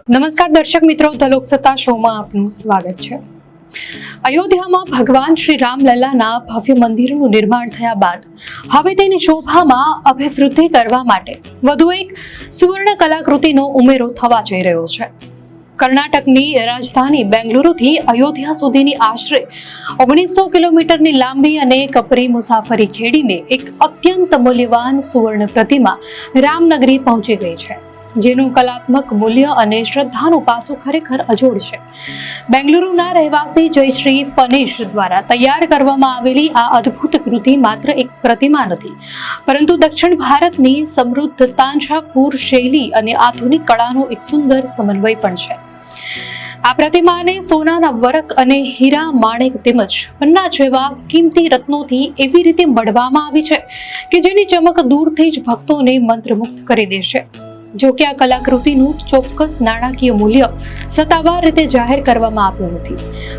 નમસ્કાર દર્શક મિત્રો, ધ લોકસત્તા શોમાં આપનું સ્વાગત છે। અયોધ્યામાં ભગવાન શ્રી રામલલ્લાના ભવ્ય મંદિરનું નિર્માણ થયા બાદ હવે તેની શોભામાં અભિવૃદ્ધિ કરવા માટે વધુ એક સુવર્ણ કલાકૃતિનો ઉમેરો થવા જઈ રહ્યો છે। કર્ણાટકની રાજધાની બેંગલુરુથી અયોધ્યા સુધીની આશરે 1900 કિલોમીટરની લાંબી અને કપરી મુસાફરી ખેડીને એક અત્યંત મૂલ્યવાન સુવર્ણ પ્રતિમા રામનગરી પહોંચી ગઈ છે, જેનું કલાત્મક મૂલ્ય અને શ્રદ્ધાનું પાસું ખરેખર અજોડ છે। બેંગલુરુના રહેવાસી જયશ્રી ફનેશ દ્વારા તૈયાર કરવામાં આવેલી આ અદ્ભુત કૃતિ માત્ર એક પ્રતિમા નથી, પરંતુ દક્ષિણ ભારતની સમૃદ્ધ તાંજાવુર શૈલી અને આધુનિક કળાનો એક સુંદર સમન્વય પણ છે। આ પ્રતિમાને સોનાના વરખ અને હીરા માણેક તેમજ પન્ના જેવા કિંમતી રત્નોથી એવી રીતે મઢવામાં આવી છે કે જેની ચમક દૂરથી જ ભક્તોને મંત્રમુગ્ધ કરી દેશે। જો કે આ કલાકૃતિનું ચોક્કસ નાણાકીય મૂલ્ય સત્તાવાર રીતે જાહેર કરવામાં આવ્યું નથી,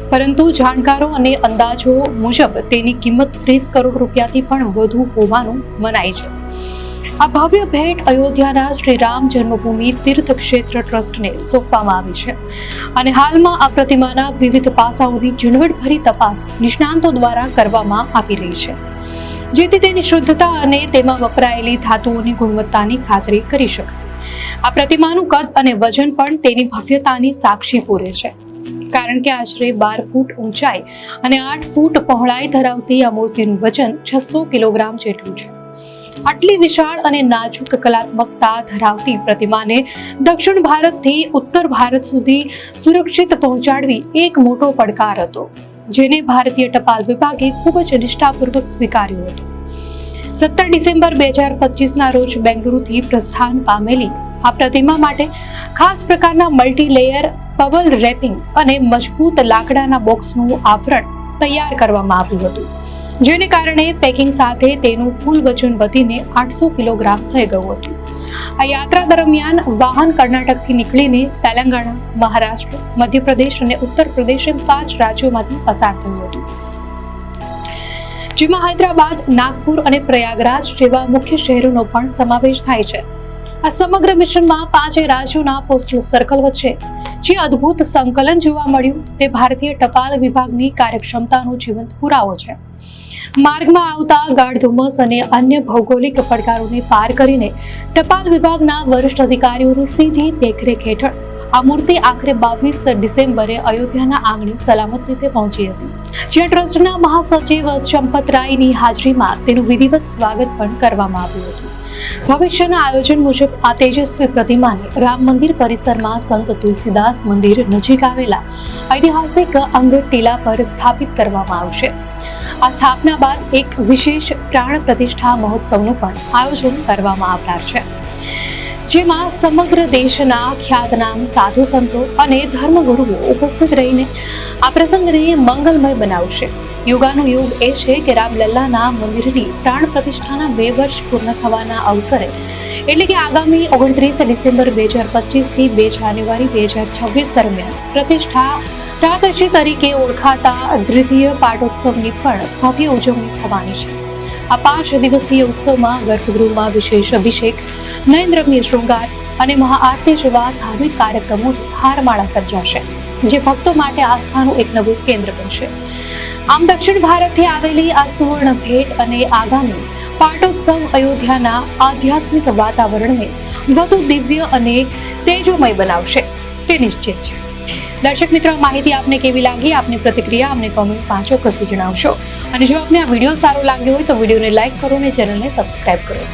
પરંતુ જાણકારો અને અંદાજો મુજબ તેની કિંમત 30 કરોડ રૂપિયાથી પણ વધુ હોવાનું મનાય છે। આ ભવ્ય ભેટ અયોધ્યાના શ્રી રામ જન્મભૂમિ તીર્થ ક્ષેત્ર ટ્રસ્ટને સોંપવામાં આવી છે અને હાલમાં આ પ્રતિમાના વિવિધ પાસાઓની ઝીણવટભરી તપાસ નિષ્ણાંતો દ્વારા કરવામાં આવી રહી છે, જેથી તેની શુદ્ધતા અને તેમાં વપરાયેલી ધાતુઓની ગુણવત્તાની ખાતરી કરી શકાય। આ પ્રતિમાનું કદ અને વજન પણ તેની ભવ્યતાની સાક્ષી પૂરે છે, કારણ કે આશરે 12 ફૂટ ઊંચાઈ અને 8 ફૂટ પહોળાઈ ધરાવતી આ મૂર્તિનું વજન 600 કિલોગ્રામ જેટલું છે। આટલી વિશાળ અને નાજુક કલાત્મકતા ધરાવતી પ્રતિમાને દક્ષિણ ભારતથી ઉત્તર ભારત સુધી સુરક્ષિત પહોંચાડવી એક મોટો પડકાર હતો, જેને ભારતીય ટપાલ વિભાગે ખૂબ જ નિષ્ઠાપૂર્વક સ્વીકાર્યું હતું। 17 ડિસેમ્બર 2025ના રોજ બેંગલુરુથી પ્રસ્થાન પામેલી આ પ્રતિમા માટે ખાસ પ્રકારના મલ્ટી લેયર બબલ રેપિંગ અને મજબૂત લાકડાના બોક્સનું આવરણ તૈયાર કરવામાં આવ્યું હતું, જેને કારણે પેકિંગ સાથે તેનું કુલ વજન વધીને 800 કિલોગ્રામ થઈ ગયું હતું। આ યાત્રા દરમિયાન વાહન કર્ણાટકથી નીકળીને તેલંગાણા, મહારાષ્ટ્ર, મધ્યપ્રદેશ અને ઉત્તર પ્રદેશ એમ 5 રાજ્યોમાંથી પસાર થયું હતું, જેમાં હૈદરાબાદ, નાગપુર અને પ્રયાગરાજ જેવા મુખ્ય શહેરોનો પણ સમાવેશ થાય છે। આ સમગ્ર મિશનમાં 5 રાજ્યોના પોસ્ટલ સર્કલ વચ્ચે જે અદ્ભુત સંકલન જોવા મળ્યું તે ભારતીય ટપાલ વિભાગની કાર્યક્ષમતાનો જીવંત પુરાવો છે। માર્ગમાં આવતા ગાઢ ધુમ્મસ અને અન્ય ભૌગોલિક પડકારોને પાર કરીને ટપાલ વિભાગના વરિષ્ઠ અધિકારીઓની સીધી દેખરેખ હેઠળ આ મૂર્તિ આખરે 22 ડિસેમ્બરે અયોધ્યાના આંગણે સલામત રીતે પહોંચી હતી, જ્યાં ટ્રસ્ટના મહાસચિવ ચંપતરાયની હાજરીમાં તેનું વિધિવત સ્વાગત પણ કરવામાં આવ્યું હતું। ભવિષ્યના આયોજન મુજબ આ તેજસ્વી પ્રતિમાને રામ મંદિર પરિસરમાં સંત તુલસીદાસ મંદિર નજીક આવેલા ઐતિહાસિક અંગદ ટીલા પર સ્થાપિત કરવામાં આવશે। આ સ્થાપના બાદ એક વિશેષ પ્રાણ પ્રતિષ્ઠા મહોત્સવનું પણ આયોજન કરવામાં આવનાર છે, જેમાં સમગ્ર દેશના ખ્યાતનામ સાધુ સંતો અને ધર્મગુરુઓ ઉપસ્થિત રહીને આ પ્રસંગને મંગલમય બનાવશે। યુગાનુયુગ એ છે કે રામલલ્લાના મંદિરની પ્રાણ પ્રતિષ્ઠાના 2 વર્ષ પૂર્ણ થવાના અવસરે, એટલે કે આગામી 29 ડિસેમ્બર 2025 થી 2 જાન્યુઆરી 2026 દરમિયાન પ્રતિષ્ઠા પ્રાતઃજી તરીકે ઓળખાતા દ્વિતીય પાટોત્સવની પણ ભવ્ય ઉજવણી થવાની છે। આ 5 દિવસીય ઉત્સવમાં ગર્ભગૃહમાં વિશેષ અભિષેક, નયનરમ્ય શૃંગાર અને મહાઆરતી જેવા ધાર્મિક કાર્યક્રમોથી હારમાળા સર્જાશે, જે ભક્તો માટે આસ્થાનું એક નવું કેન્દ્ર બનશે। આમ દક્ષિણ ભારતથી આવેલી આ સુવર્ણ ભેટ અને આગામી પાટોત્સવ અયોધ્યાના આધ્યાત્મિક વાતાવરણને વધુ દિવ્ય અને તેજોમય બનાવશે તે નિશ્ચિત છે। દર્શક મિત્રો, આ માહિતી આપને કેવી લાગી? આપની પ્રતિક્રિયા અમને કોમેન્ટમાં ચોક્કસથી જણાવશો, અને જો આપને આ વિડીયો સારો લાગ્યો હોય તો વિડીયોને લાઈક કરો અને ચેનલને સબસ્ક્રાઇબ કરો।